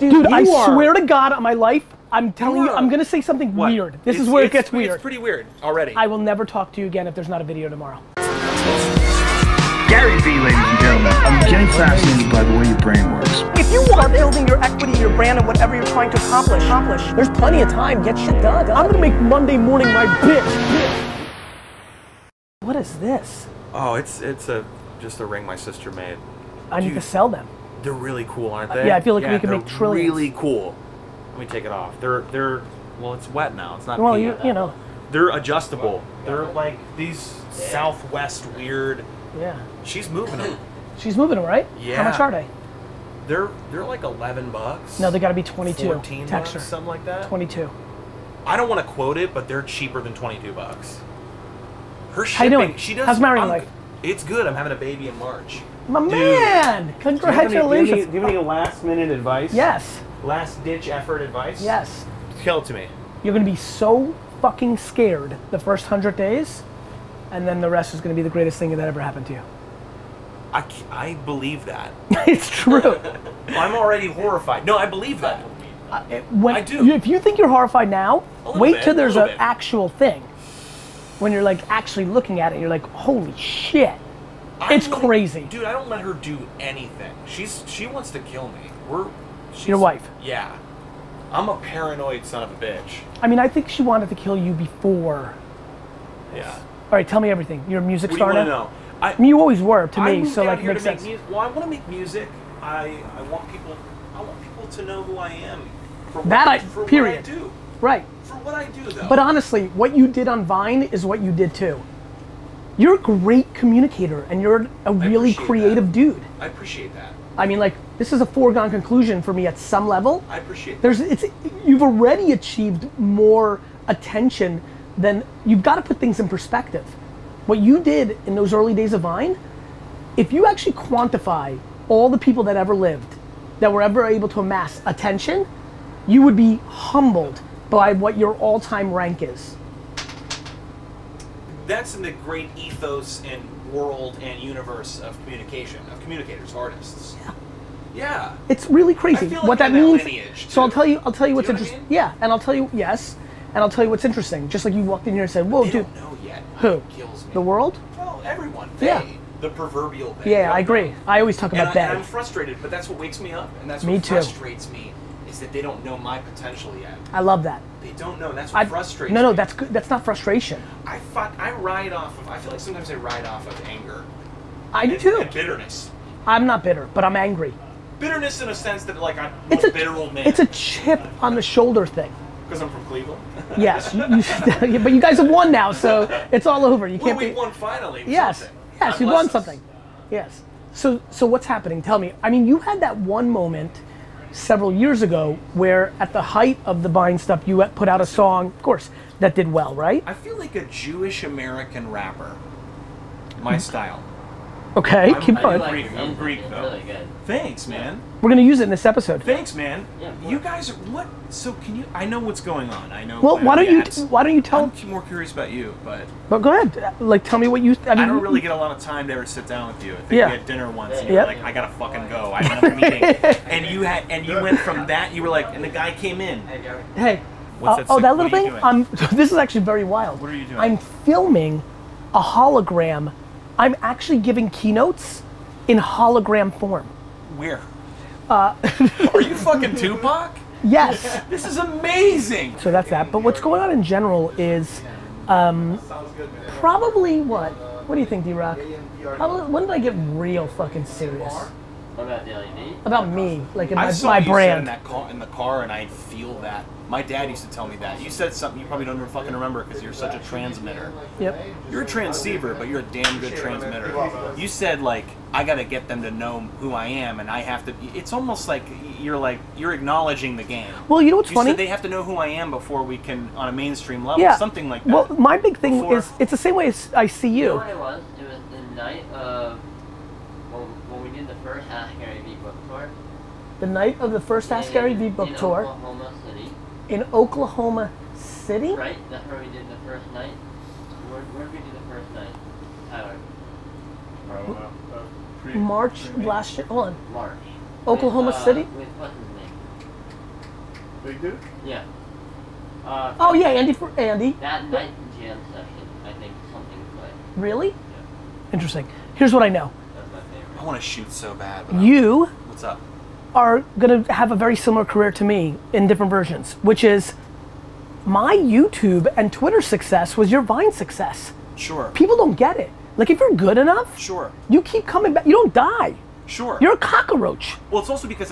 Dude, I swear to God on my life, I'm telling you, I'm gonna say something weird. This is where it gets weird. It's pretty weird already. I will never talk to you again if there's not a video tomorrow. Garyvee, ladies and gentlemen. I'm getting fascinated by the way your brain works. If you want building your equity, your brand, and whatever you're trying to accomplish, there's plenty of time. Get shit done. I'm gonna make Monday morning my bitch. What is this? Oh, it's just a ring my sister made. I need to sell them. They're really cool, aren't they? Yeah, I feel like we can make trillions. Really cool. Let me take it off. They're well, it's wet now. It's not. Well, you know. They're adjustable. They're like these Southwest weird. Yeah. She's moving them. She's moving them, right? Yeah. How much are they? They're like $11. No, they got to be 22. 14 texture. bucks, something like that. 22. I don't want to quote it, but they're cheaper than 22 bucks. Her shipping. How you doing? She does. How's marrying life? It's good. I'm having a baby in March. My man! Congratulations. Do you have any last minute advice? Yes. Last ditch effort advice? Yes. Tell it to me. You're gonna be so fucking scared the first 100 days, and then the rest is gonna be the greatest thing that ever happened to you. I believe that. It's true. I'm already horrified. No, I believe that. I do. If you think you're horrified now, wait till there's an bit. actual thing. When you're like actually looking at it, you're like, holy shit. It's crazy. Dude, I don't let her do anything. She wants to kill me. Your wife? Yeah. I'm a paranoid son of a bitch. I mean, I think she wanted to kill you before. Yeah. All right, tell me everything. You're a music star now? What do you want to know? I mean, you always were to me, so like it here makes to make sense. music. Well, I want to make music. I want people to know who I am. For period. What I do. Right. For what I do, though. But honestly, what you did on Vine is what you did too. You're a great communicator, and you're a really creative dude. I appreciate that. I mean, like, this is a foregone conclusion for me at some level. I appreciate that. You've already achieved more attention than, you've got to put things in perspective. What you did in those early days of Vine, if you actually quantify all the people that ever lived, that were ever able to amass attention, you would be humbled by what your all-time rank is. That's in the great ethos and world and universe of communication, of communicators, of artists. Yeah. Yeah. It's really crazy. I feel like what that I'm that means. lineage, So too. I'll tell you what's interesting. I mean? Yeah, and I'll tell you and I'll tell you what's interesting. Just like you walked in here and said, "Whoa, They dude." don't know yet. Who? It kills me. The world? Well, everyone. Yeah. The proverbial they. Yeah, I agree. I always talk about that. And I'm frustrated, but that's what wakes me up, and that's Me what too. frustrates me, is that they don't know my potential yet. I love that. They don't know, and that's what frustrates me. No, that's good. That's not frustration. I ride off of, I feel like sometimes I ride off of anger. I do too. And bitterness. I'm not bitter, but I'm angry. Bitterness in a sense that, like, I'm It's a bitter old man. It's a chip on the shoulder thing. Because I'm from Cleveland? Yes, but you guys have won now, so it's all over. You can't we be. won finally. Yes, yes, you won something. Yes. So what's happening? Tell me. I mean, you had that one moment several years ago where, at the height of the Vine stuff, you put out a song, of course, that did well, right? I feel like a Jewish American rapper. My style. Okay, keep going. I'm Greek though. Really good. Thanks, man. We're gonna use it in this episode. Thanks, man. Yeah, you guys are what? So can you? I know what's going on. I know. Well, why don't you tell? I'm more curious about you, but. But go ahead. Like, tell me what you. I don't really get a lot of time to ever sit down with you. I think we had dinner once, and you Yep. were like, "I gotta fucking go. I have another meeting." And you went from that. You were like, and the guy came in. Hey. What's that? Oh, that little what are you thing. doing? This is actually very wild. What are you doing? I'm filming a hologram. I'm actually giving keynotes in hologram form. Where? Are you fucking Tupac? Yes. This is amazing. So that's that. But what's going on in general is probably what? What do you think, D-Rock? When did I get real fucking serious? What about Dailyvee? About me, like in I my, saw my you brand. in the car, and I feel that. My dad used to tell me that. You said something you probably don't even fucking remember because you're such a transmitter. Yep. You're a transceiver, but you're a damn good transmitter. You said, like, I gotta get them to know who I am, and I have to. It's almost like you're acknowledging the game. Well, you know what's funny? You said they have to know who I am before we can, on a mainstream level, Yeah. something like that. Well, my big thing is it's the same way as I see You know you. what it was? It was the night of when we did the first Ask Garyvee book tour. The night of the first Ask Garyvee book tour. Oklahoma City. In Oklahoma City? Right? That's where we did the first night. Where did we do the first night? Tyler. March last year. Hold on. March. Oklahoma City? With what's his name? Big dude? Yeah. Oh yeah, Andy. That night jam session, I think something played. Really? Yeah. Interesting. Here's what I know. That's my favorite. I want to shoot so bad. But You what's up? are gonna have a very similar career to me in different versions, which is my YouTube and Twitter success was your Vine success. Sure. People don't get it. Like if you're good enough, Sure. you keep coming back. You don't die. Sure. You're a cockroach. Well, it's also because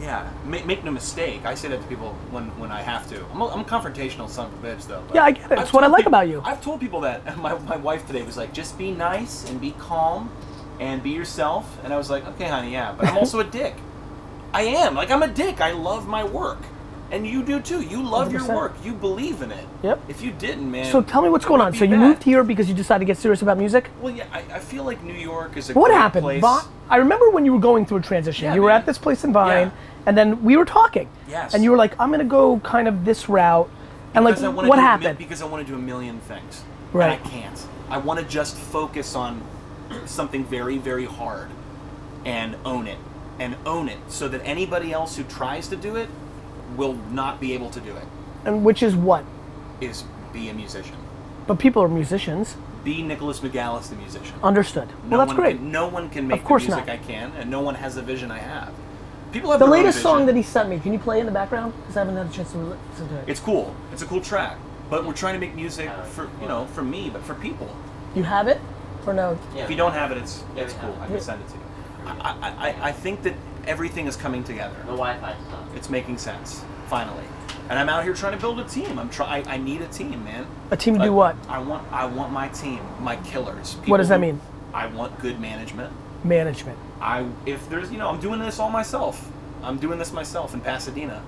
yeah, make no mistake. I say that to people when I have to. I'm a confrontational son of a bitch, though. Yeah, I get it. It's what I like about you. I've told people that. My wife today was like, just be nice and be calm and be yourself. And I was like, okay, honey, yeah. But I'm also a dick. I am. Like, I'm a dick. I love my work. And you do too. You love 100%. your work. You believe in it. Yep. If you didn't, man. So tell me what's it going would on. be So you bad. moved here because you decided to get serious about music? Well, yeah, I feel like New York is a What great happened? place. I remember when you were going through a transition. Yeah, you were man. at this place in Vine, Yeah. and then we were talking. Yes. And you were like, I'm gonna go kind of this route. And Because I like, wanna what do happened? Because I want to do a million things. Right. And I can't. I want to just focus on something very, very hard and own it. And own it so that anybody else who tries to do it will not be able to do it. And which is what? Is be a musician. But people are musicians. Be Nicholas McGallis, the musician. Understood. Well, that's great. No one can make Of course the music not. I can, and no one has the vision I have. People have The their own latest vision. song that he sent me, can you play in the background? Because I haven't had a chance to listen to it. It's cool. It's a cool track. But we're trying to make music for, for me, but for people. You have it? Or no? Yeah. If you don't have it, it's Yeah, cool. we have I it. can send it to you. I think that everything is coming together. The Wi-Fi stuff. It's making sense, finally. And I'm out here trying to build a team. I need a team, man. A team to do what? I want my team, my killers. What does that People mean? who- I want good management. Management. If there's, I'm doing this all myself. I'm doing this myself in Pasadena.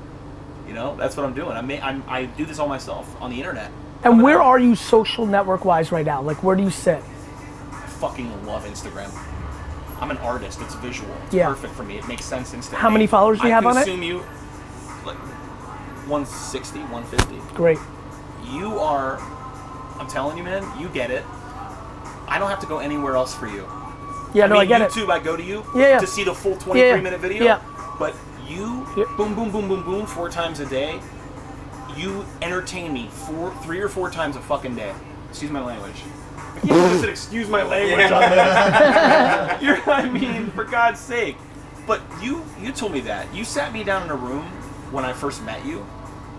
That's what I'm doing. I do this all myself on the internet. And where are you social network wise right now? Like where do you sit? I fucking love Instagram. I'm an artist. It's visual. It's Yeah. perfect for me. It makes sense instantly. How many followers do you have on it? I consume you like 160, 150. Great. You are, I'm telling you, man, you get it. I don't have to go anywhere else for you. Yeah, no, I get it. YouTube, I go to you Yeah. to see the full 23-minute video. Yeah. But you, Yeah. boom, boom, boom, boom, boom, 4 times a day. You entertain me 3 or 4 times a fucking day. Excuse my language. I can't believe I said excuse my language on this. I mean, for God's sake. But you told me that. You sat me down in a room when I first met you,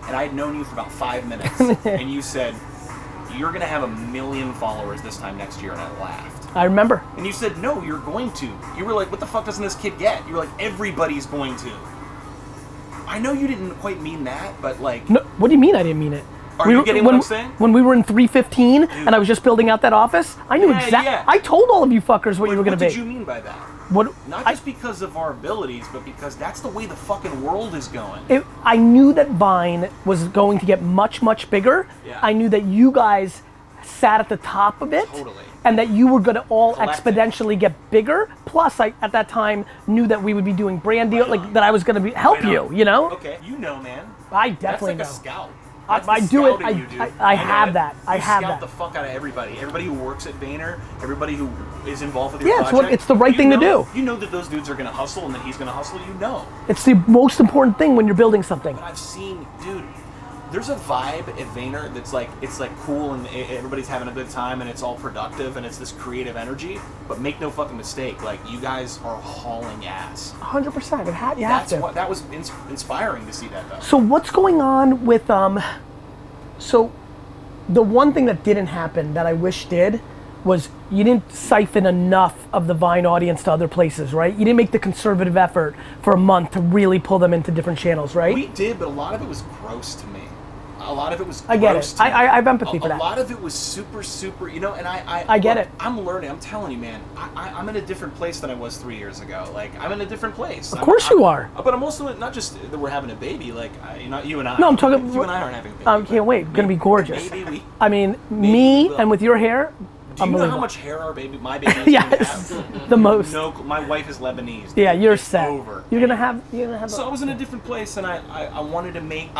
and I had known you for about 5 minutes, and you said, you're going to have 1 million followers this time next year, and I laughed. I remember. And you said, no, you're going to. You were like, what the fuck doesn't this kid get? You were like, everybody's going to. I know you didn't quite mean that, but like... No, what do you mean I didn't mean it? Are you getting what I'm saying? When we were in 315 and I was just building out that office, I knew exactly. Yeah. I told all of you fuckers what you were going to be. What did you mean by that? What? Not just because of our abilities, but because that's the way the fucking world is going. I knew that Vine was going to get much, much bigger. Yeah. I knew that you guys sat at the top of it. Totally. And that you were going to all Collective. exponentially get bigger. Plus, I at that time knew that we would be doing brand deal, like that I was going to help Right you. on. You know? Okay, man. I definitely That's know. like a scout. I That's the do it. scouting you do. I know have it. that. I You have scout that. the fuck out of everybody. Everybody who works at Vayner, everybody who is involved with your Yeah, project. it's the right thing to do. You know that those dudes are going to hustle and that he's going to hustle. You know. It's the most important thing when you're building something. But I've seen, dude, there's a vibe at Vayner that's like, it's like cool and everybody's having a good time and it's all productive and it's this creative energy. But make no fucking mistake, like you guys are hauling ass. 100%. You have to. That was inspiring to see that though. So what's going on with So the one thing that didn't happen that I wish did was you didn't siphon enough of the Vine audience to other places, right? You didn't make the conservative effort for a month to really pull them into different channels, right? We did, but a lot of it was gross to me. A lot of it was I get gross it. to me. I have empathy for that. A lot of it was super, and I get look, it. I'm learning. I'm telling you, man. I'm in a different place than I was 3 years ago. Like, I'm in a different place. Of course you are. But I'm also not just that we're having a baby. Like, not you and I. No, I'm talking. You and I aren't having a baby. I can't wait. Gonna be gorgeous. Maybe we. I mean, maybe me we will. and with your hair, Do you know unbelievable. how much hair my baby is going to Yes, have? the most. No, my wife is Lebanese. Yeah, you're It's set. over. You're gonna have. So I was in a different place, and I wanted to make.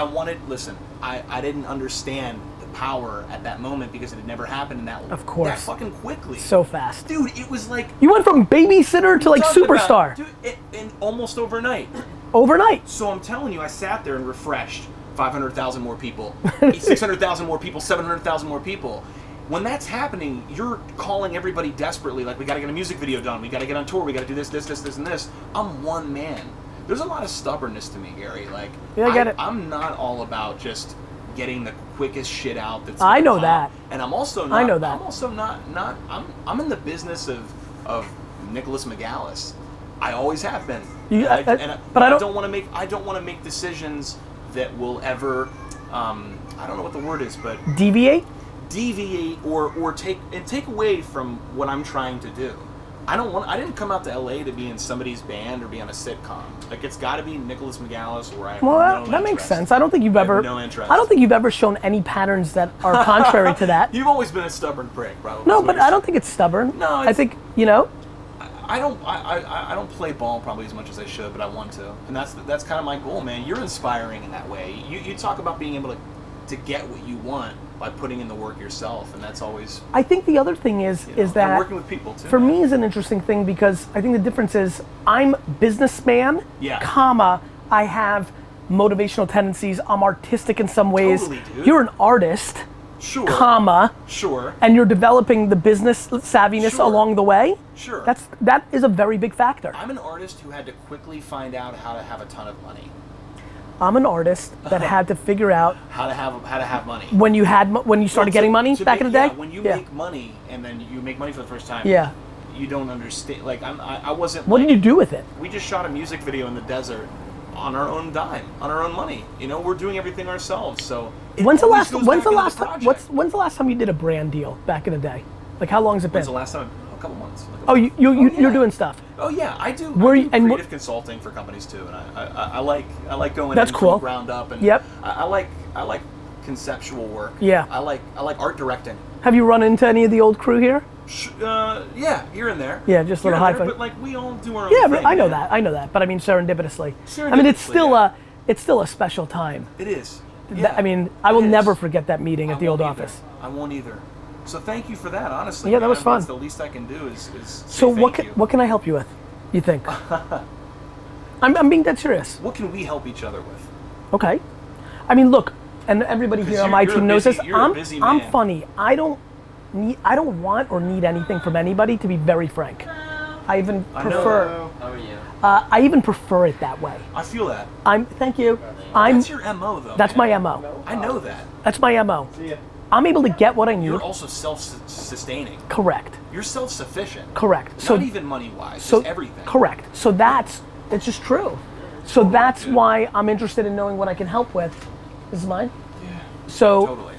Listen, I didn't understand the power at that moment because it had never happened in that. Of course. That fucking quickly. So fast. Dude, it was like You went from babysitter to like talking superstar. about, dude, and almost overnight. Overnight. So I'm telling you, I sat there and refreshed 500,000 more people, 600,000 more people, 700,000 more people. When that's happening, you're calling everybody desperately, like, we got to get a music video done, we got to get on tour, we got to do this, this, this, this, and this. I'm one man. There's a lot of stubbornness to me, Gary. Like, yeah, I get it. I'm not all about just getting the quickest shit out. That's I know pop. that. And I'm also not. I know that. I'm also not. I'm in the business of Nicholas McGallis. I always have been. But I don't want to make decisions that will ever. I don't know what the word is, but deviate or take away from what I'm trying to do. I didn't come out to LA to be in somebody's band or be on a sitcom. Like, it's got to be Nicholas McGallis or I have no that makes interest. sense. I don't think you've ever. No interest. I don't think you've ever shown any patterns that are contrary to that. You've always been a stubborn prick, probably. No, but I don't think it's stubborn. No, I think I don't play ball probably as much as I should, but I want to, and that's kind of my goal, man. You're inspiring in that way. You talk about being able to get what you want by putting in the work yourself, and that's always. I think the other thing is that and working with people too. For me, is an interesting thing because I think the difference is I'm businessman, comma, I have motivational tendencies. I'm artistic in some ways. Totally, dude. You're an artist, sure, comma, sure, and you're developing the business savviness along the way. Sure, that is a very big factor. I'm an artist who had to quickly find out how to have a ton of money. I'm an artist that had to figure out how to have money. When you started getting money back in the day. Yeah, when you make money and then you make money for the first time. Yeah. You don't understand. Like I wasn't. What did you do with it? We just shot a music video in the desert on our own dime, on our own money. You know, we're doing everything ourselves. So. When's the last time you did a brand deal back in the day? Like, how long has it been? When's the last time? A couple months. You're doing stuff. Oh yeah, I do. I do creative consulting for companies too, and I like going in from the ground up, and I like conceptual work. Yeah. I like art directing. Have you run into any of the old crew here? Yeah, here and there. Yeah, just a little high five. But like, we all do our own thing. Yeah, I know that. But I mean, serendipitously. I mean, it's still a special time. It is. Yeah. I mean, I will never forget that meeting at the old office. I won't either. So thank you for that, honestly. Yeah, that was fun. That's the least I can do is so what can I help you with, you think? I'm being dead serious. What can we help each other with? Okay. I mean, look, and everybody here on my team knows this. I'm funny. I don't want or need anything from anybody, to be very frank. I even prefer. How are you? I even prefer it that way. I feel that. Thank you. That's your MO, though. That's my MO. I know that. That's my MO. See ya. I'm able to get what I need. You're also self-sustaining. Correct. You're self-sufficient. Correct. Not even money-wise, just everything. Correct. So it's just true. So that's why I'm interested in knowing what I can help with. This is mine? Yeah. So, totally.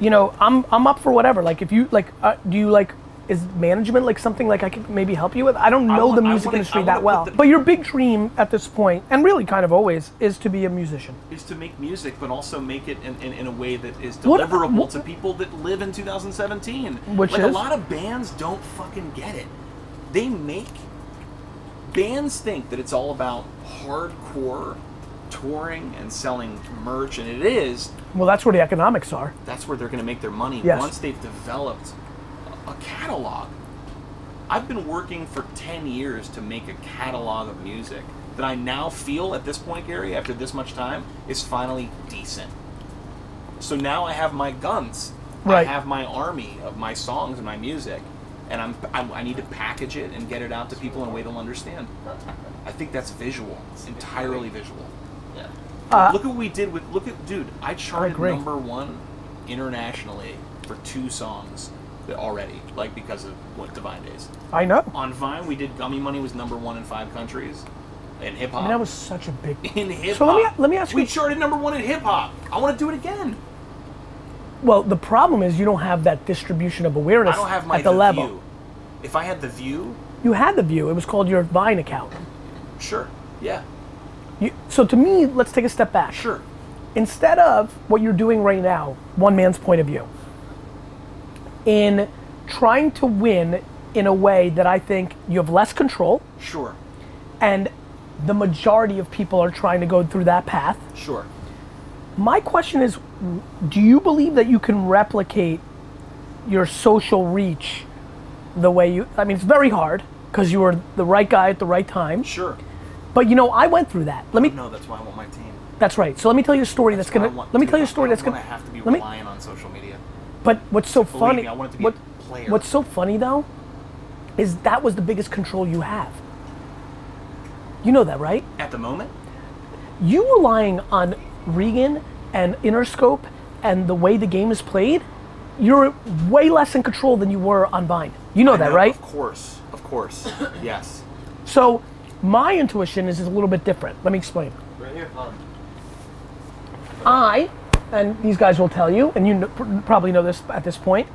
You know, I'm up for whatever. Like, if you, do you, is management like something like I could maybe help you with? I don't know the music industry that well. But your big dream at this point, and really kind of always, is to be a musician. Is to make music, but also make it in a way that is deliverable to people that live in 2017. Which a lot of bands don't fucking get it. Bands think that it's all about hardcore touring and selling merch, and it is. Well, that's where the economics are. That's where they're going to make their money once they've developed a catalog. I've been working for 10 years to make a catalog of music that I now feel at this point, Gary, after this much time, is finally decent. So now I have my guns. Right. I have my army of my songs and my music, and I need to package it and get it out to people in a way they'll understand. I think that's visual, entirely visual. Yeah. Look at what we did with, dude, I charted #1 internationally for 2 songs already, like, because of Divine Days. I know. On Vine, we did Gummy Money was #1 in 5 countries. In hip hop. I mean, that was such a big. In hip hop. So let me ask you. We charted #1 in hip hop. I want to do it again. Well, the problem is you don't have that distribution of awareness I don't have at the level. View. If I had the View. You had the View. It was called your Vine account. Sure. Yeah. So to me, let's take a step back. Sure. Instead of what you're doing right now, one man's point of view, in trying to win in a way that I think you have less control. Sure. And the majority of people are trying to go through that path. Sure. My question is, do you believe that you can replicate your social reach the way you, I mean, it's very hard because you were the right guy at the right time. Sure. But you know, I went through that. No, that's why I want my team. That's right. So let me tell you a story that's gonna. Let me tell you a story that's gonna. I have to be reliant on social media. But what's so funny? Me, I want it to be a player. What's so funny though, is that was the biggest control you have. You know that, right? At the moment. You relying on Regan and Interscope and the way the game is played, you're way less in control than you were on Vine. You know that, right? Of course, yes. So my intuition is a little bit different. Let me explain. Right here, And these guys will tell you, and you probably know this at this point,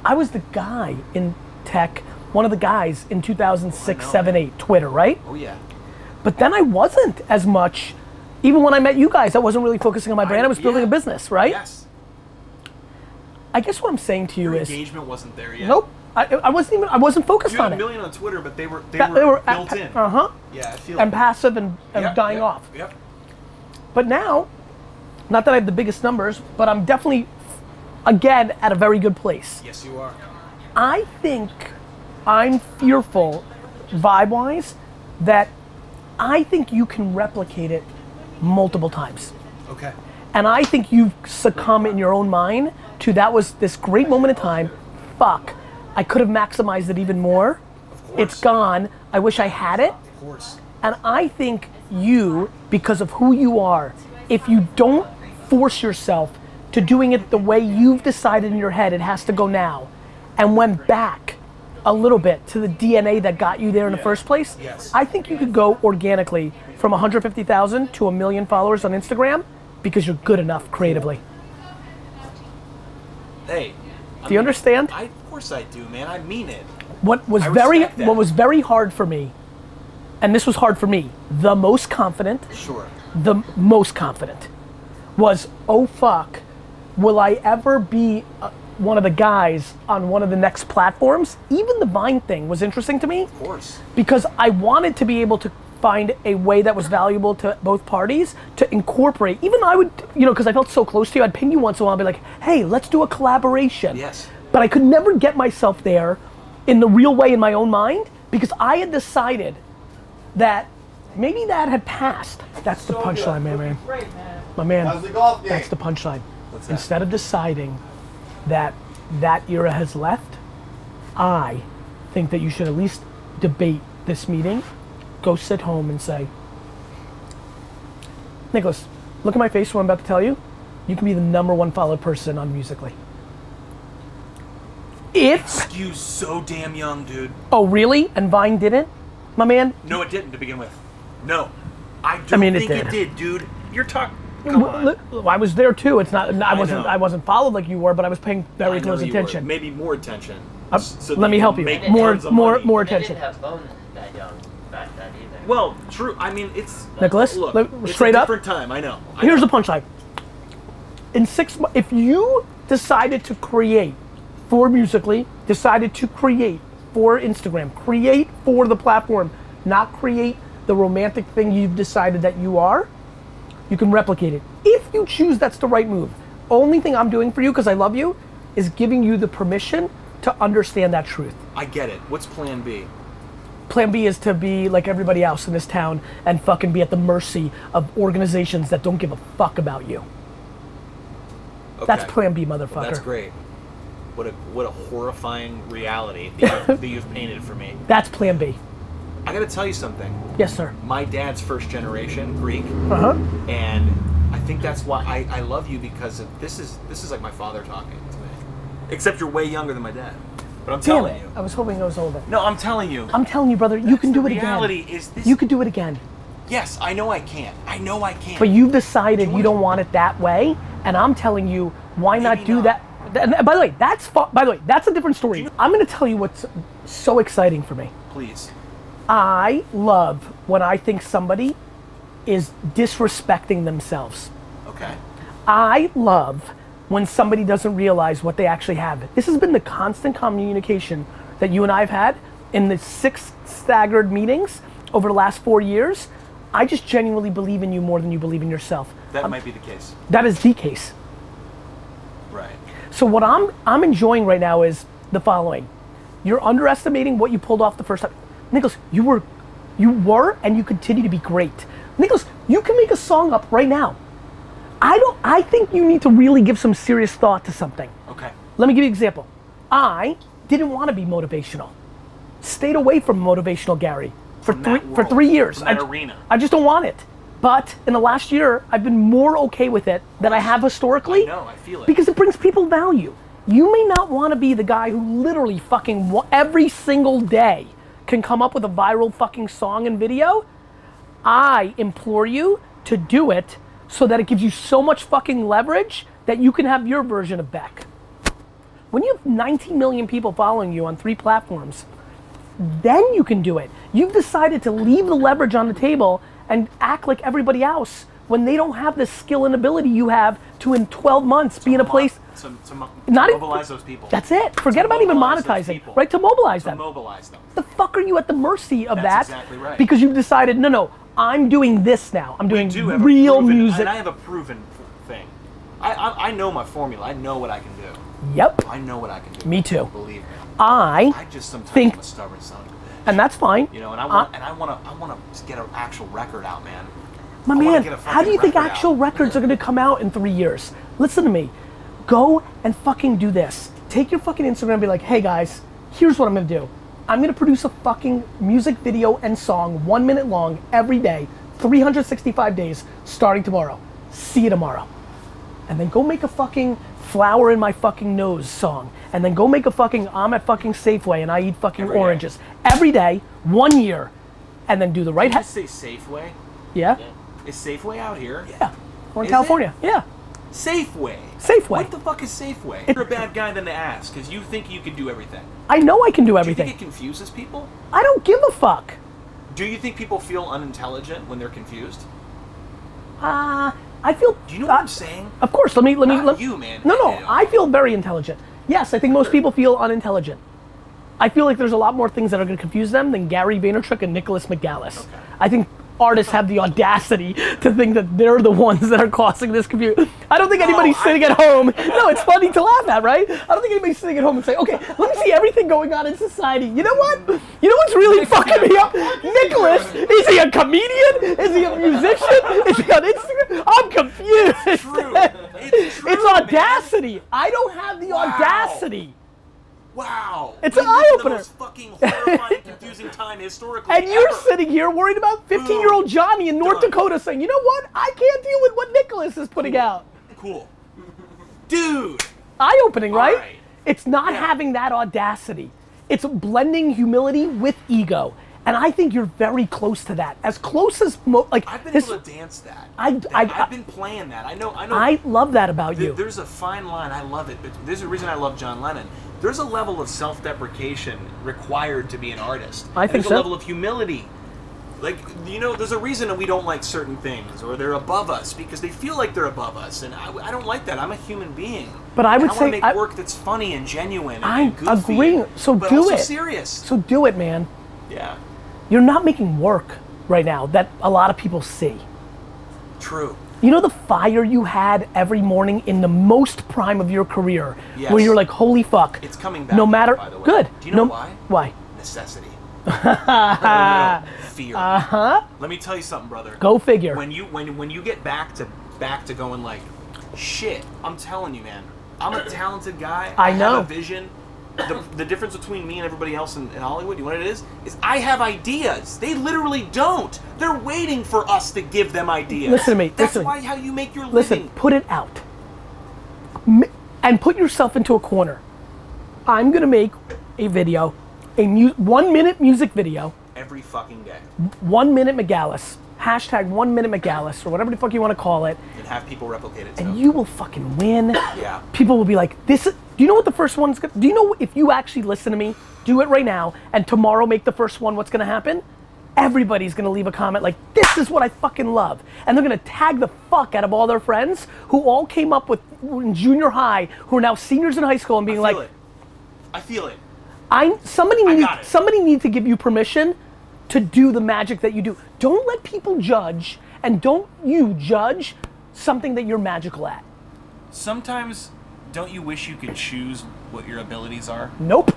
I was the guy in tech, one of the guys in 2006, 7, 8, Twitter, right? Oh yeah. But then I wasn't as much, even when I met you guys, I wasn't really focusing on my brand, I was building a business, right? Yes. I guess what I'm saying to you is, engagement wasn't there yet. nope, I wasn't focused on it. You had 1 million on Twitter, but they were built in. Yeah, I feel and passive and dying off. Yep. But now, not that I have the biggest numbers, but I'm definitely, again, at a very good place. Yes, you are. I think I'm fearful, vibe-wise, that I think you can replicate it multiple times. Okay. And I think you've succumbed in your own mind to that was this great moment in time. Fuck, I could have maximized it even more. Of course. It's gone. I wish I had it. Of course. And I think you, because of who you are, if you don't force yourself to doing it the way you've decided in your head it has to go now, and went back a little bit to the DNA that got you there in the first place, I think you could go organically from 150,000 to 1 million followers on Instagram because you're good enough creatively. Hey. Do you understand? Of course I do, man. I mean it. What was very hard for me, and this was hard for me, the most confident, was, oh fuck, will I ever be one of the guys on one of the next platforms? Even the Vine thing was interesting to me. Of course. Because I wanted to be able to find a way that was valuable to both parties to incorporate. Even I would, you know, because I felt so close to you, I'd ping you once in a while and be like, hey, let's do a collaboration. Yes. But I could never get myself there in the real way in my own mind because I had decided that maybe that had passed. That's the punchline, man. My man, How's the golf game? That's the punchline. What's that? Instead of deciding that that era has left, I think that you should at least debate this meeting, go sit home and say, Nicholas, look at my face what I'm about to tell you. You can be the #1 followed person on Musical.ly. You so damn young, dude. Oh, really? And Vine didn't? My man? No, it didn't to begin with. No. I don't think it did, dude. You're talking. Come on. I was there too. It's not. I wasn't followed like you were, but I was paying very close attention. Maybe more attention. So let me help you. More attention. They didn't have phones that young back then either. Well, true. I mean, it's Nicholas. It's straight a up. different time. I know. Here's the punchline. In 6 months, if you decided to create for Musical.ly, decided to create for Instagram, create for the platform, not create the romantic thing you've decided that you are, you can replicate it. If you choose that's the right move. Only thing I'm doing for you, because I love you, is giving you the permission to understand that truth. I get it. What's plan B? Plan B is to be like everybody else in this town and fucking be at the mercy of organizations that don't give a fuck about you. Okay. That's plan B, motherfucker. Well, that's great. What a horrifying reality that you've painted for me. That's plan B. I gotta tell you something. Yes, sir. My dad's first generation Greek, and I think that's why I love you, because this is like my father talking to me. Except you're way younger than my dad. But I'm telling you. I was hoping I was older. No, I'm telling you. I'm telling you, brother. You can do it again. Reality is this. You could do it again. Yes, I know I can. I know I can. But you've decided you don't want it that way, and I'm telling you, why not do that? And by the way, that's a different story. I'm going to tell you what's so exciting for me. Please. I love when I think somebody is disrespecting themselves. Okay. I love when somebody doesn't realize what they actually have. This has been the constant communication that you and I have had in the 6 staggered meetings over the last 4 years. I just genuinely believe in you more than you believe in yourself. That might be the case. That is the case. Right. So what I'm enjoying right now is the following. You're underestimating what you pulled off the first time. Nicholas, you You were, and you continue to be great. Nicholas, you can make a song up right now. I think you need to really give some serious thought to something. Okay. Let me give you an example. I didn't want to be motivational. Stayed away from motivational Gary for 3 years. From that arena. I just don't want it. But in the last year, I've been more okay with it than I have historically. I know, I feel it. Because it brings people value. You may not want to be the guy who literally fucking every single day can come up with a viral fucking song and video. I implore you to do it so that it gives you so much fucking leverage that you can have your version of Beck. When you have 19 million people following you on 3 platforms, then you can do it. You've decided to leave the leverage on the table and act like everybody else when they don't have the skill and ability you have to in 12 months be in a place. To mobilize those people. That's it. Forget about even monetizing, right? To mobilize them. Mobilize them. The fuck are you at the mercy of that? That's exactly right. Because you've decided, no, I'm doing this now. I'm doing real music. And I have a proven thing. I know my formula. I know what I can do. Yep. I know what I can do. Me too. Believe me. I just sometimes think, I'm a stubborn son of a bitch. And that's fine. You know, and I want to get an actual record out, man. My man, how do you think actual records are going to come out in 3 years? Listen to me. Go and fucking do this. Take your fucking Instagram and be like, hey guys, here's what I'm going to do. I'm going to produce a fucking music video and song 1 minute long every day, 365 days, starting tomorrow. See you tomorrow. And then go make a fucking flower in my fucking nose song. And then go make a fucking I'm at fucking Safeway and I eat fucking oranges. Every day, 1 year. And then do the right. Did you say Safeway? Yeah. Is Safeway out here? Yeah. We're in California. Yeah. Safeway. Safeway. What the fuck is Safeway? You're a bad guy then to ask, because you think you can do everything. I know I can do everything. Do you think it confuses people? I don't give a fuck. Do you think people feel unintelligent when they're confused? I feel. Do you know what I'm saying? Of course. Let me. You, man. No. I feel very intelligent. Yes, I think most people feel unintelligent. I feel like there's a lot more things that are going to confuse them than Gary Vaynerchuk and Nicholas McGallis. Okay. I think artists have the audacity to think that they're the ones that are causing this confusion. I don't think anybody's sitting at home. No, it's funny to laugh at, right? I don't think anybody's sitting at home and say, okay, let me see everything going on in society. You know what? You know what's really fucking me up? Nicholas, is he a comedian? Is he a musician? Is he on Instagram? I'm confused. It's true. It's true, it's audacity. Man. I don't have the audacity. Wow. It's an eye-opener. The most fucking horrifying, confusing time historically And you're sitting here worried about 15-year-old Johnny in North Dakota saying, you know what? I can't deal with what Nicholas is putting out. Cool. Dude. Eye-opening, right? It's not having that audacity. It's blending humility with ego. And I think you're very close to that. As close as, I've been able to dance that. I've been playing that. I know. I love that about you. There's a fine line. I love it. But there's a reason I love John Lennon. There's a level of self-deprecation required to be an artist. I think so. There's a level of humility. Like, you know, there's a reason that we don't like certain things, or they're above us, because they feel like they're above us, and I don't like that. I'm a human being. But I would say I want to make work that's funny and genuine and goofy. I agree. So but do also it. serious. So do it, man. Yeah. You're not making work right now that a lot of people see. True. You know the fire you had every morning in the most prime of your career, yes. where you're like, holy fuck. It's coming back. No matter, by the way. good. Do you know why? Why? Necessity. Fear. Uh-huh. Let me tell you something, brother. Go figure. When you get back to going like, shit, I'm telling you, man, I'm a talented guy. I know. have a vision. The difference between me and everybody else in Hollywood, you know what it is? Is I have ideas. They literally don't. They're waiting for us to give them ideas. Listen to me. That's listen. why how you make your living. Listen, put it out. And put yourself into a corner. I'm going to make a video, a 1 minute music video. Every fucking day. 1 minute McGallis. Hashtag 1 minute McGallis, or whatever the fuck you want to call it. And have people replicate it. And you will fucking win. Yeah. People will be like, this is, do you know what the first one's gonna, do you know if you actually listen to me, do it right now, and tomorrow make the first one, what's gonna happen? Everybody's gonna leave a comment like, this is what I fucking love. And they're gonna tag the fuck out of all their friends who all came up with in junior high, who are now seniors in high school and being like, I feel it. Somebody needs to give you permission to do the magic that you do. Don't let people judge, and don't you judge something that you're magical at. Sometimes, don't you wish you could choose what your abilities are? Nope.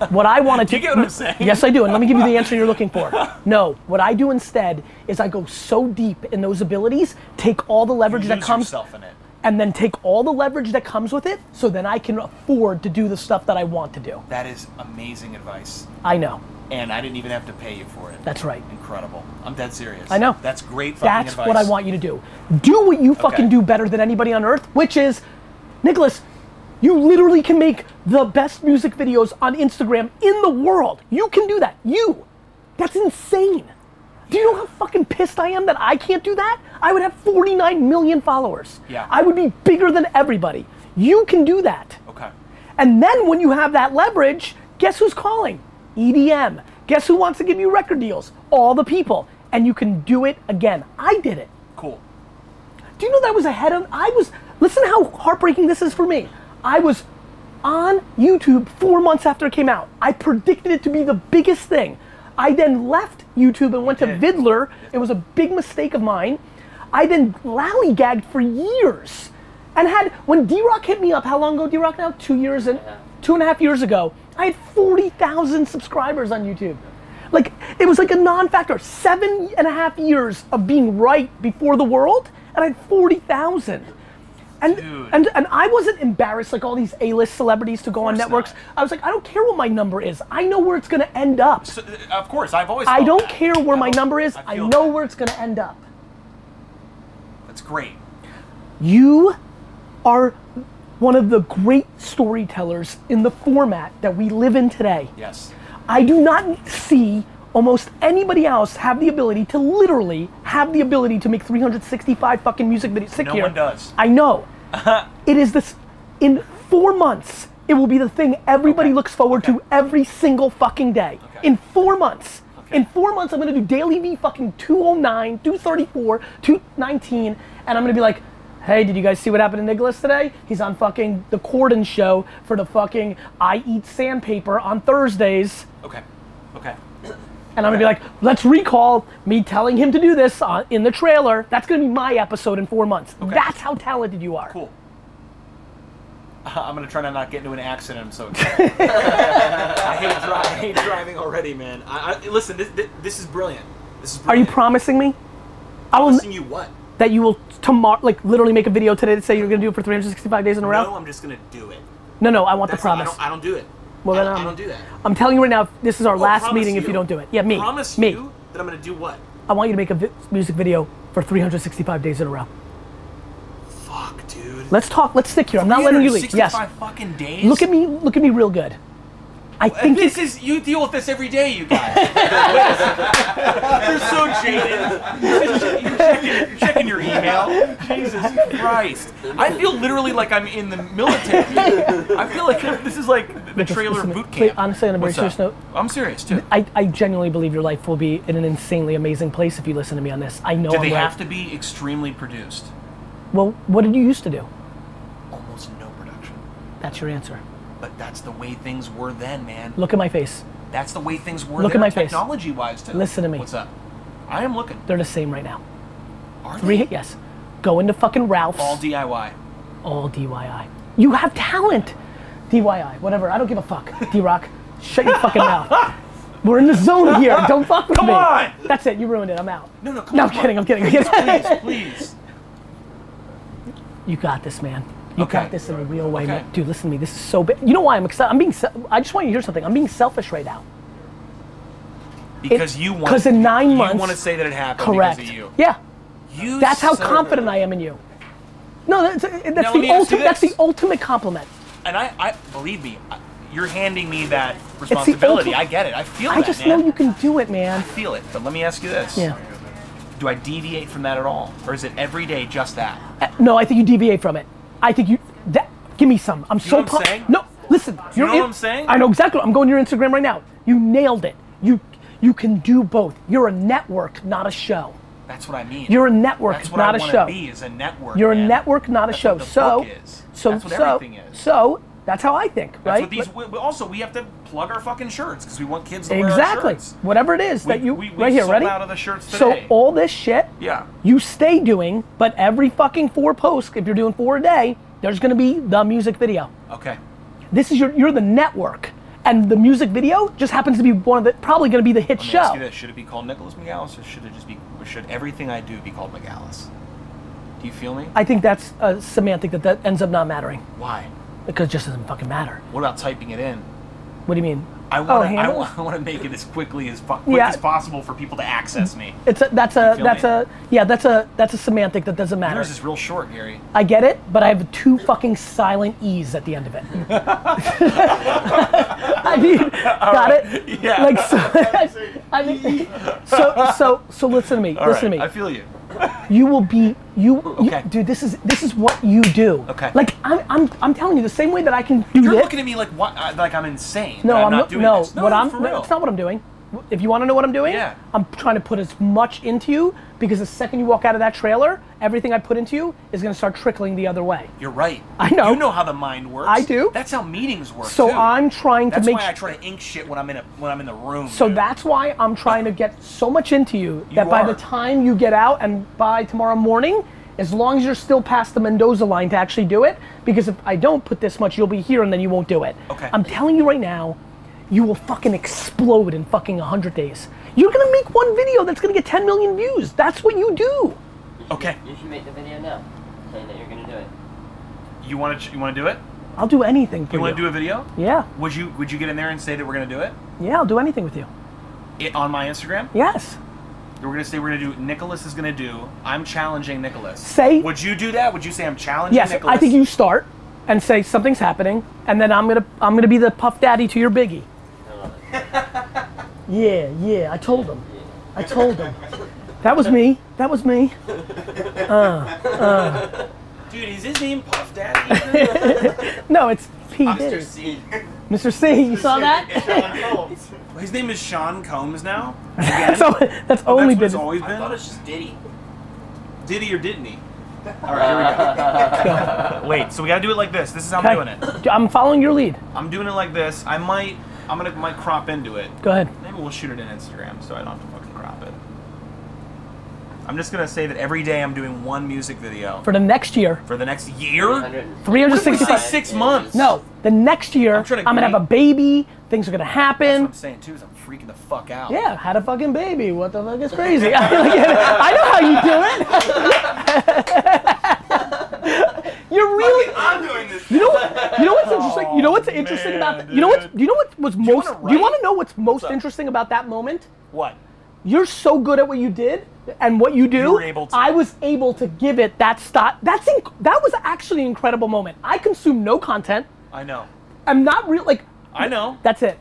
What I wanted to Do you get what I'm saying? Yes, I do, and let me give you the answer you're looking for. No, what I do instead is I go so deep in those abilities, take all the leverage that Lose comes, yourself in it. and then take all the leverage that comes with it, so then I can afford to do the stuff that I want to do. That is amazing advice. I know. And I didn't even have to pay you for it. That's right. Incredible. I'm dead serious. I know. That's great fucking That's advice. what I want you to do. Do what you fucking do better than anybody on earth, which is, Nicholas, you literally can make the best music videos on Instagram in the world. You can do that. You. That's insane. Do you know how fucking pissed I am that I can't do that? I would have 49 million followers. Yeah. I would be bigger than everybody. You can do that. Okay. And then when you have that leverage, guess who's calling? EDM. Guess who wants to give you record deals? All the people. And you can do it again. I did it. Cool. Do you know that was ahead of, listen how heartbreaking this is for me. I was on YouTube 4 months after it came out. I predicted it to be the biggest thing. I then left YouTube and went to Vidler. It was a big mistake of mine. I then lollygagged for years. And when D-Rock hit me up, how long ago D-Rock now? 2 years and 2.5 years ago, I had 40,000 subscribers on YouTube. Like, it was like a non-factor. 7.5 years of being right before the world, and I had 40,000. And I wasn't embarrassed like all these A-list celebrities to go on networks. Not. I was like, I don't care what my number is. I know where it's gonna end up. So, of course, I've always. I don't that. care where my number is. I know where it's gonna end up. That's great. You are one of the great storytellers in the format that we live in today. Yes. I do not see almost anybody else have the ability to literally have the ability to make 365 fucking music videos. No one does. I know. It is this, in 4 months, it will be the thing everybody looks forward to every single fucking day. In 4 months. In 4 months, I'm gonna do Dailyvee fucking 209, 234, 219, and I'm gonna be like, hey, did you guys see what happened to Nicholas today? He's on fucking the Corden show for the fucking I Eat Sandpaper on Thursdays. Okay. Okay. And I'm gonna be like, let's recall me telling him to do this in the trailer. That's gonna be my episode in 4 months. Okay. That's how talented you are. Cool. I'm gonna try to not get into an accident. I'm so excited. I hate driving already, man. Listen, this is brilliant. This is brilliant. Are you promising me? Promising you what? That you will tomorrow, like literally make a video today that say you're gonna do it for 365 days in a row? No, I'm just gonna do it. No, I want the promise. I don't do it. Well, then I don't do that. I'm telling you right now, this is our last meeting if you don't do it. Yeah, me. Promise me. you that I'm gonna do what? I want you to make a music video for 365 days in a row. Fuck, dude. Let's talk. Let's stick here. I'm not letting you leave. Yes. 365 fucking days. Look at me real good. I think you deal with this every day, you guys. You're so jaded. You're checking your email. Jesus Christ. I feel literally like I'm in the military. I feel like this is like the trailer boot camp. Honestly, on a very serious note, I'm serious too. I genuinely believe your life will be in an insanely amazing place if you listen to me on this. I know. Do they have to be extremely produced? Well, what did you used to do? Almost no production. That's your answer. But that's the way things were then, man. Look at my face. That's the way things were Look then, at my face. technology-wise, too. Listen to me. What's up? I am looking. They're the same right now. Are they? Yes. Go into fucking Ralph's. All DIY. All DIY. You have talent. DIY, whatever. I don't give a fuck. D-Rock, shut your fucking mouth. We're in the zone here. Don't fuck with me. Come on! That's it. You ruined it. I'm out. No, come no, on. I'm kidding. I'm kidding. Please. You got this, man. You Okay. got this in a real way, man. Dude, listen to me. This is so big. You know why I'm excited? I just want you to hear something. I'm being selfish right now. Because you want. Because in 9 months. You want to say that it happened correct. because of you. Yeah. You. That's how son of confident a- I am in you. No, that's let the me ask you ultimate. That's this. the ultimate compliment. And I believe me, you're handing me that responsibility. ultimate- I get it. I feel I that, just man. know you can do it, man. I feel it. But let me ask you this. Yeah. Do I deviate from that at all, or is it every day just that? No, I think you deviate from it. I think you. Give me some. I'm so know what I'm pumped. saying? No, listen. You know what I'm saying? I know exactly. I'm going to your Instagram right now. You nailed it. You can do both. You're a network, not a show. That's what I mean. You're a network, That's what not I a want show. to be, is a network. You're man. a network, not a That's show. What the so, book is. That's what everything is. So that's how I think, That's right? what these. Also, we have to plug our fucking shirts because we want kids to wear our Exactly. shirts. Whatever it is that you we right here, sold ready? out of the shirts So today. all this shit, Yeah. you stay doing, but every fucking 4 posts, if you're doing 4 a day, there's gonna be the music video. Okay. This is you're the network, and the music video just happens to be one of the, probably going to be the hit Let me show. ask you this. Should it be called Nicholas McGallis, or should it just be, or should everything I do be called McGallis? Do you feel me? I think that's a semantic that ends up not mattering. Why? Because it just doesn't fucking matter. What about typing it in? What do you mean? I want to make it as quick as possible for people to access me. That's a semantic that doesn't matter. Yours is real short, Gary. I get it, but I have 2 fucking silent E's at the end of it. I mean, got it? Yeah. Like, so listen to me. Listen to me. I feel you. You will be Okay. dude. This is what you do. Okay. Like I'm telling you, the same way that I can do You're this. looking at me like what? Like I'm insane. No, that I'm not doing no. this. What I'm for real. it's not what I'm doing. If you want to know what I'm doing, Yeah. I'm trying to put as much into you, because the second you walk out of that trailer, everything I put into you is going to start trickling the other way. You're right. I know. You know how the mind works. I do. That's how meetings work. So too. I'm trying to That's make. why I try to ink shit when I'm in the room. So dude. that's why I'm trying to get so much into you that You by are. the time you get out and by tomorrow morning, as long as you're still past the Mendoza line to actually do it, because if I don't put this much, you'll be here and then you won't do it. Okay. I'm telling you right now, you will fucking explode in fucking 100 days. You're gonna make one video that's gonna get 10 million views. That's what you do. Okay. You should make the video now, saying that you're gonna do it. You want to do it? I'll do anything for you. You want to do a video? Yeah. Would you get in there and say that we're gonna do it? Yeah, I'll do anything with you. On my Instagram? Yes. We're gonna say we're gonna do. Nicholas is gonna do. I'm challenging Nicholas. Say. Would you do that? Would you say I'm challenging Yes, Nicholas? I think you start and say something's happening, and then I'm gonna be the puff daddy to your biggie. I love it. Yeah, I told him. That was me. Dude, is his name Puff Daddy? No, it's P. Diddy. Mr. C. Mr. C, you saw that? His name is Sean Combs now. that's only That's been. what it's always I been. thought it was just Diddy. Diddy or didn't he? All right, here we go. Wait, so we gotta do it like this. This is how I'm doing it. I'm following your lead. I'm doing it like this. I'm gonna crop into it. Go ahead. Maybe we'll shoot it in Instagram so I don't have to fucking crop it. I'm just gonna say that every day I'm doing one music video. For the next year. For the next year? 365. What if we say 6 months? No, the next year, I'm trying to gonna have a agree. baby. Things are gonna That's what happen. I'm saying too, is I'm freaking the fuck out. Yeah, had a fucking baby. What the fuck is crazy? I know how you do it. You're really. I'm doing this. You know what's interesting? You know what's interesting about? You know what was most? wanna Do you want write? to know what's most up? interesting about that moment? What? You're so good at what you did and what you do. You were able to. I was able to give it that stop. That was actually an incredible moment. I consume no content. I know. I'm not real like. I know. That's it.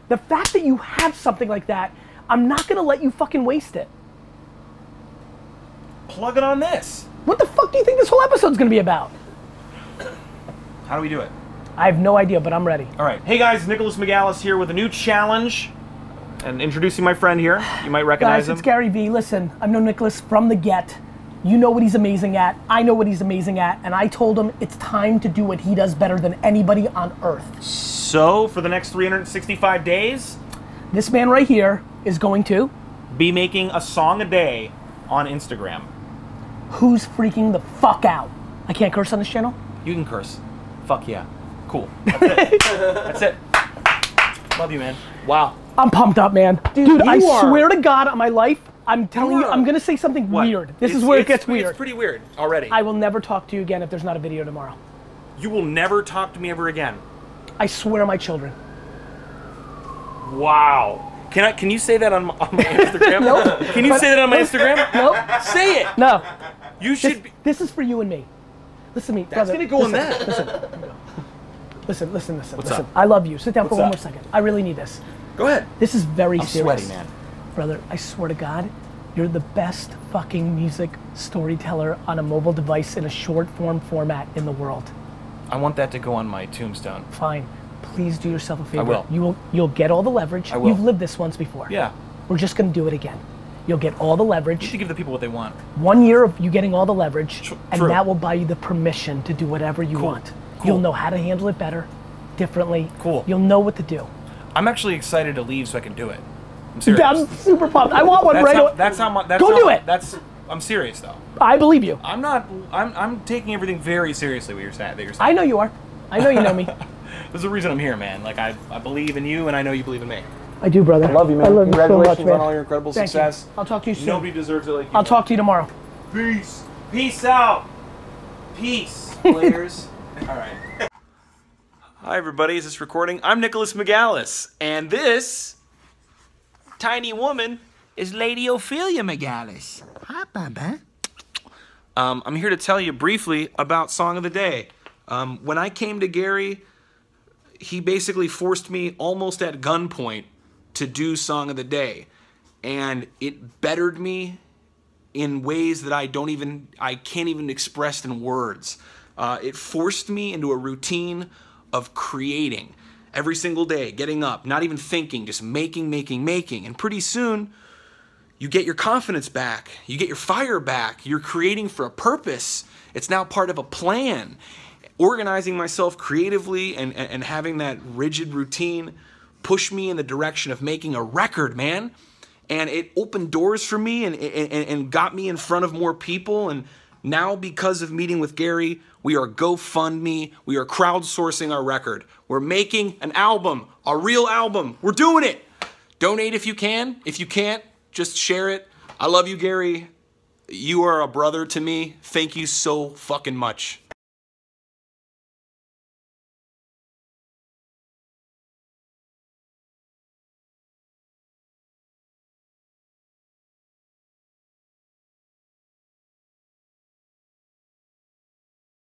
The fact that you have something like that, I'm not gonna let you fucking waste it. Plug it on this. What the fuck do you think this whole episode's gonna be about? How do we do it? I have no idea, but I'm ready. All right. Hey guys, Nicholas McGallis here with a new challenge. And introducing my friend here. You might recognize Guys, him. it's Garyvee. Listen, I've known Nicholas from the get. You know what he's amazing at. I know what he's amazing at. And I told him it's time to do what he does better than anybody on earth. So, for the next 365 days, This man right here is going to. be making a song a day on Instagram. Who's freaking the fuck out? I can't curse on this channel? You can curse. Fuck yeah. Cool. That's it. That's it. Love you, man. Wow. I'm pumped up, man. Dude, I you are- swear to God on my life, I'm telling you, are- I'm gonna say something What? weird. This is where it gets weird. It's pretty weird already. I will never talk to you again if there's not a video tomorrow. You will never talk to me ever again. I swear on my children. Wow. Can you say that on my Instagram? Nope. Can you say that on my Instagram? Nope. Say it. No. You should be. This is for you and me. Listen to me. That's brother. gonna go in Listen, that. Listen. What's up? I love you. Sit down for What's one up? more second. I really need this. Go ahead. This is very I'm serious. sweaty, man. Brother, I swear to God, you're the best fucking music storyteller on a mobile device in a short form format in the world. I want that to go on my tombstone. Fine. Please do yourself a favor. will. You'll get all the leverage. I will. You've lived this once before. Yeah. We're just gonna do it again. You'll get all the You leverage. should give the people what they want. 1 year of you getting all the leverage, and True. that will buy you the permission to do whatever you want. Cool. You'll know how to handle it better, differently. Cool. You'll know what to do. I'm actually excited to leave so I can do it. I'm serious. I'm super pumped. I want one right away. That's how much. Go do it. I'm serious though. I believe you. I'm not. I'm taking everything very seriously. What you're saying. That you're saying. I know you are. I know you know me. There's a reason I'm here, man. Like, I believe in you, and I know you believe in me. I do, brother. I love you, man. I love you so Congratulations much, man. on all your incredible Thank success. you. I'll talk to you soon. Nobody deserves it like you. I'll talk to you tomorrow. Peace. Peace out. Peace, players. All right. Hi, everybody. Is this recording? I'm Nicholas McGallis, and this tiny woman is Lady Ophelia McGallis. Hi, Baba. I'm here to tell you briefly about Song of the Day. When I came to Gary, he basically forced me almost at gunpoint to do Song of the Day, and it bettered me in ways that I can't even express in words. It forced me into a routine of creating every single day, getting up, not even thinking, just making. And pretty soon, you get your confidence back. You get your fire back. You're creating for a purpose. It's now part of a plan. Organizing myself creatively and having that rigid routine pushed me in the direction of making a record, man. And it opened doors for me and got me in front of more people. And now, because of meeting with Gary, we are GoFundMe. We are crowdsourcing our record. We're making an album, a real album. We're doing it. Donate if you can. If you can't, just share it. I love you, Gary. You are a brother to me. Thank you so fucking much.